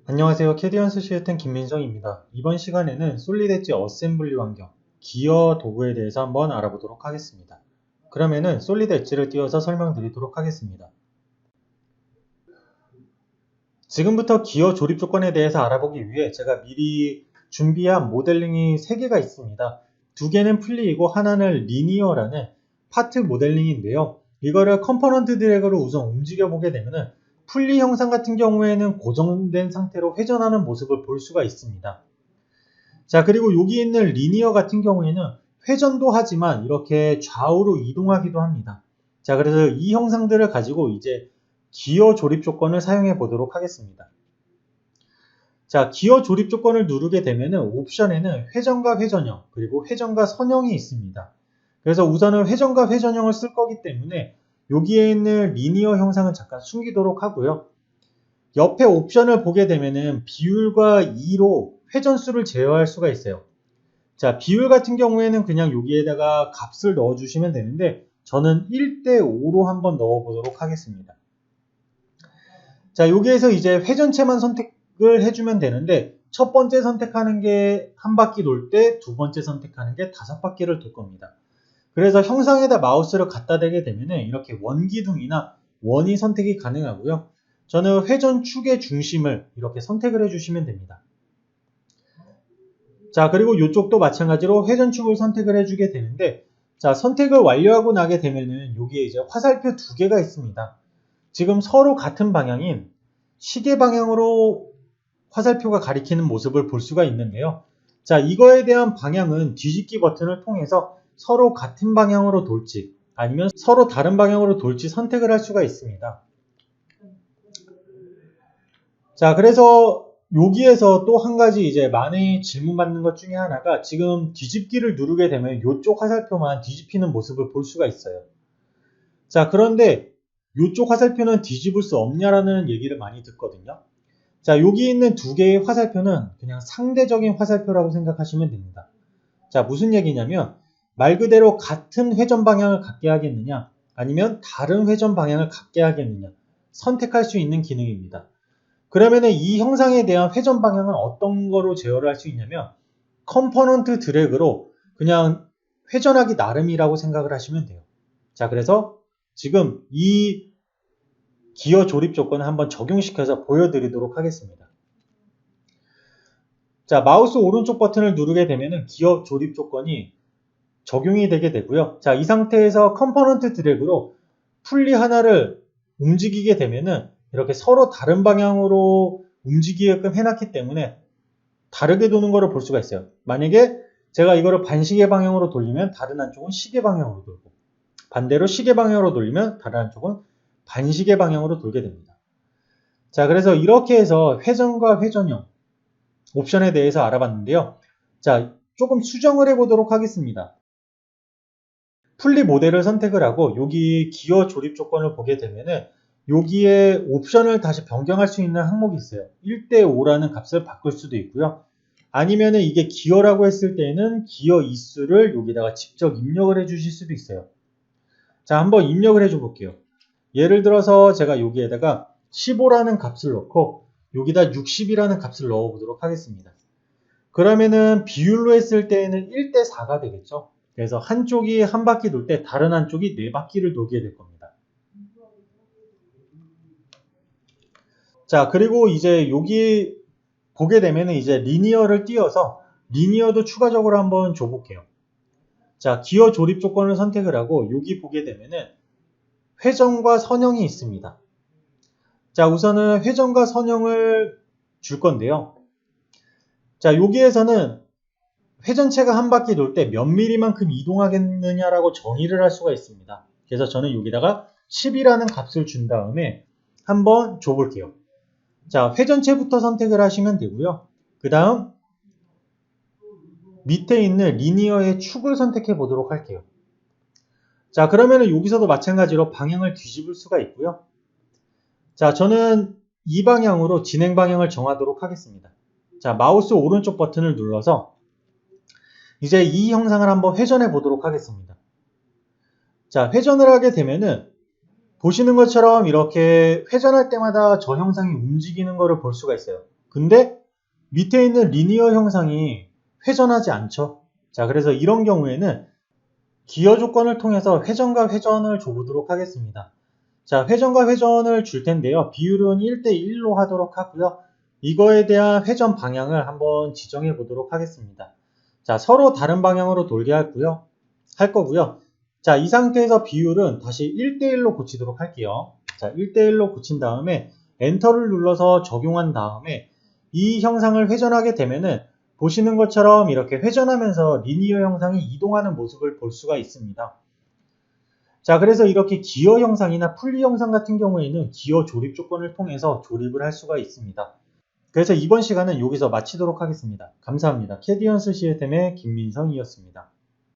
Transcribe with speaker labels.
Speaker 1: 안녕하세요. 캐디언스 시스템 김민성입니다. 이번 시간에는 솔리드 엣지 어셈블리 환경, 기어 도구에 대해서 한번 알아보도록 하겠습니다. 그러면은 솔리드 엣지를 띄워서 설명드리도록 하겠습니다. 지금부터 기어 조립 조건에 대해서 알아보기 위해 제가 미리 준비한 모델링이 3개가 있습니다. 2개는 플리이고 하나는 리니어라는 파트 모델링인데요. 이거를 컴포넌트 드래그로 우선 움직여 보게 되면은 풀리 형상 같은 경우에는 고정된 상태로 회전하는 모습을 볼 수가 있습니다. 자, 그리고 여기 있는 리니어 같은 경우에는 회전도 하지만 이렇게 좌우로 이동하기도 합니다. 자, 그래서 이 형상들을 가지고 이제 기어 조립 조건을 사용해 보도록 하겠습니다. 자, 기어 조립 조건을 누르게 되면은 옵션에는 회전과 회전형, 그리고 회전과 선형이 있습니다. 그래서 우선은 회전과 회전형을 쓸 거기 때문에 여기에 있는 리니어 형상은 잠깐 숨기도록 하고요. 옆에 옵션을 보게 되면은 비율과 2로 회전수를 제어할 수가 있어요. 자, 비율 같은 경우에는 그냥 여기에다가 값을 넣어주시면 되는데 저는 1대5로 한번 넣어보도록 하겠습니다. 자, 여기에서 이제 회전체만 선택을 해주면 되는데 첫 번째 선택하는 게 한 바퀴 돌 때, 두 번째 선택하는 게 5바퀴를 돌 겁니다. 그래서 형상에다 마우스를 갖다 대게 되면 이렇게 원기둥이나 원이 선택이 가능하고요. 저는 회전축의 중심을 이렇게 선택을 해주시면 됩니다. 자, 그리고 이쪽도 마찬가지로 회전축을 선택을 해주게 되는데, 자, 선택을 완료하고 나게 되면은 여기에 이제 화살표 2개가 있습니다. 지금 서로 같은 방향인 시계 방향으로 화살표가 가리키는 모습을 볼 수가 있는데요. 자, 이거에 대한 방향은 뒤집기 버튼을 통해서 서로 같은 방향으로 돌지 아니면 서로 다른 방향으로 돌지 선택을 할 수가 있습니다. 자, 그래서 여기에서 또 한 가지 이제 많이 질문받는 것 중에 하나가 지금 뒤집기를 누르게 되면 이쪽 화살표만 뒤집히는 모습을 볼 수가 있어요. 자, 그런데 이쪽 화살표는 뒤집을 수 없냐라는 얘기를 많이 듣거든요. 자, 여기 있는 2개의 화살표는 그냥 상대적인 화살표라고 생각하시면 됩니다. 자, 무슨 얘기냐면 말 그대로 같은 회전 방향을 갖게 하겠느냐 아니면 다른 회전 방향을 갖게 하겠느냐 선택할 수 있는 기능입니다. 그러면 이 형상에 대한 회전 방향은 어떤 거로 제어를 할 수 있냐면 컴포넌트 드래그로 그냥 회전하기 나름이라고 생각을 하시면 돼요. 자, 그래서 지금 이 기어 조립 조건을 한번 적용시켜서 보여드리도록 하겠습니다. 자, 마우스 오른쪽 버튼을 누르게 되면 기어 조립 조건이 적용이 되게 되고요. 자, 이 상태에서 컴포넌트 드래그로 풀리 하나를 움직이게 되면은 이렇게 서로 다른 방향으로 움직이게끔 해놨기 때문에 다르게 도는 거를 볼 수가 있어요. 만약에 제가 이거를 반시계 방향으로 돌리면 다른 한쪽은 시계 방향으로 돌고 반대로 시계 방향으로 돌리면 다른 한쪽은 반시계 방향으로 돌게 됩니다. 자, 그래서 이렇게 해서 회전과 회전형 옵션에 대해서 알아봤는데요. 자, 조금 수정을 해보도록 하겠습니다. 풀리 모델을 선택을 하고 여기 기어 조립 조건을 보게 되면은 여기에 옵션을 다시 변경할 수 있는 항목이 있어요. 1대5라는 값을 바꿀 수도 있고요. 아니면은 이게 기어라고 했을 때는 기어 이수를 여기다가 직접 입력을 해 주실 수도 있어요. 자, 한번 입력을 해줘 볼게요. 예를 들어서 제가 여기에다가 15라는 값을 넣고 여기다 60이라는 값을 넣어 보도록 하겠습니다. 그러면은 비율로 했을 때는 1대4가 되겠죠. 그래서 한쪽이 한 바퀴 돌 때 다른 한쪽이 4바퀴를 돌게 될 겁니다. 자, 그리고 이제 여기 보게 되면은 이제 리니어를 띄워서 리니어도 추가적으로 한번 줘볼게요. 자, 기어 조립 조건을 선택을 하고 여기 보게 되면은 회전과 선형이 있습니다. 자, 우선은 회전과 선형을 줄 건데요. 자, 여기에서는 회전체가 한 바퀴 돌 때 몇 미리만큼 이동하겠느냐라고 정의를 할 수가 있습니다. 그래서 저는 여기다가 10이라는 값을 준 다음에 한번 줘볼게요. 자, 회전체부터 선택을 하시면 되고요. 그 다음 밑에 있는 리니어의 축을 선택해 보도록 할게요. 자, 그러면은 여기서도 마찬가지로 방향을 뒤집을 수가 있고요. 자, 저는 이 방향으로 진행 방향을 정하도록 하겠습니다. 자, 마우스 오른쪽 버튼을 눌러서 이제 이 형상을 한번 회전해 보도록 하겠습니다. 자, 회전을 하게 되면은 보시는 것처럼 이렇게 회전할 때마다 저 형상이 움직이는 것을 볼 수가 있어요. 근데 밑에 있는 리니어 형상이 회전하지 않죠. 자, 그래서 이런 경우에는 기어 조건을 통해서 회전과 회전을 줘보도록 하겠습니다. 자, 회전과 회전을 줄 텐데요. 비율은 1대1로 하도록 하고요. 이거에 대한 회전 방향을 한번 지정해 보도록 하겠습니다. 자, 서로 다른 방향으로 돌게 할 거고요. 자, 이 상태에서 비율은 다시 1대1로 고치도록 할게요. 자, 1대1로 고친 다음에 엔터를 눌러서 적용한 다음에 이 형상을 회전하게 되면은 보시는 것처럼 이렇게 회전하면서 리니어 형상이 이동하는 모습을 볼 수가 있습니다. 자, 그래서 이렇게 기어 형상이나 풀리 형상 같은 경우에는 기어 조립 조건을 통해서 조립을 할 수가 있습니다. 그래서 이번 시간은 여기서 마치도록 하겠습니다. 감사합니다. 캐디언스 시스템의 김민성이었습니다.